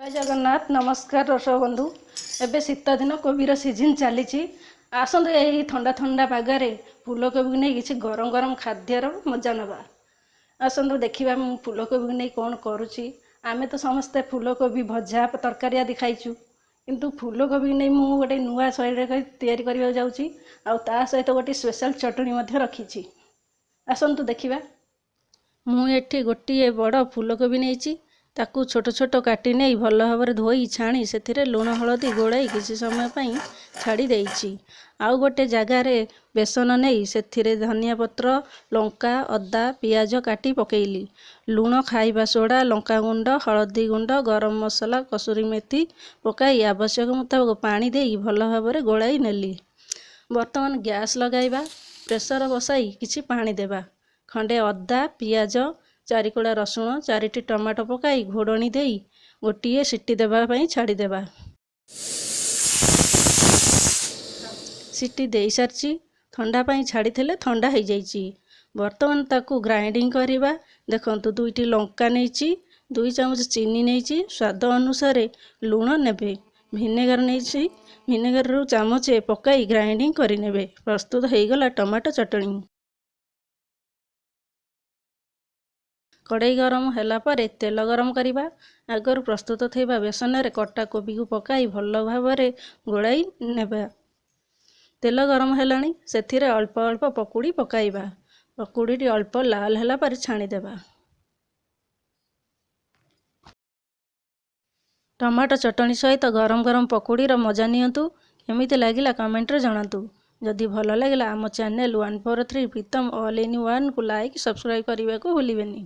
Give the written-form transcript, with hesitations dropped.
जय जगन्नाथ नमस्कार दर्शक बंधु एबे शीत दिन कोबीर सीजन चली आसतु यही ठंडा ठंडा पागे फूलकोबी नहीं किसी गरम गरम खाद्यर मजा नवा आसतु देखा मु फूलकोबी नहीं कौन करुच्ची आमे तो समस्ते फूलकोबी भजा तरकारी आदि खाइचु किंतु फूलकोबी नहीं मु गोटे नुआ शैली तैयारी करने जाऊँगी आ सहित गोटे स्पेशल चटनी रखी आसतु देखा मुझे गोटे बड़ फूलकोबी नहीं ताकू छोट छोट काटी नहीं भल भाव धोई छाणी से लुण हलदी गोलाई किसी समय पर छाड़ी देइछि। आउ गोटे जगार बेसन नहीं से धनिया पत्र लंका अदा पियाज काटी पकेइली लुण खाइबा सोडा लंका गुंड हलदी गुंड गरम मसला कसुरी मेथी पकाई आवश्यक मुताबक पानी देई भल भाव गोलाई नेली। बर्तमान गैस लगाइबा प्रेसर बसाई किछि पानी देबा खंडे अदा पियाज चारिकोड़ा रसुण चारिटी टमाटो पकाई घोड़नी देई गोटे सीटी देवाई छाड़ीदेवा। सीटी दे सारी ठंडा पाई छाड़ी ठंडा हो जाइए। बर्तमान ताकू ग्राइंडिंग करवा देखंतु दुईटी लंका नहीं 2 चामच चीनी नहीं स्वाद अनुसार लुण नेबे भिनेगार नहीं भिनेगार रु चामचे पकाई ग्राइंडिंग करने प्रस्तुत हो गला टमाटो चटनी। कड़ाई गरम होला परे तेल गरम करवा आगर प्रस्तुत थिबा बेसन रे कटा कोबी को पकाई भल भाव गोलाई नेबा। तेल गरम हेलानी सेथिरे अल्प अल्प पकुड़ी पकाइबा पकुड़ी अल्प लाल होला पर छाणीदेबा। टमाटो चटनी सहित गरम गरम पकुड़ीर मजा नियंतु केमिति लागिला कमेंट रे जणातु। जदि भल लगिला आम channel 143 Pritam all in one को लाइक सब्सक्राइब करने को भूलिबेनी।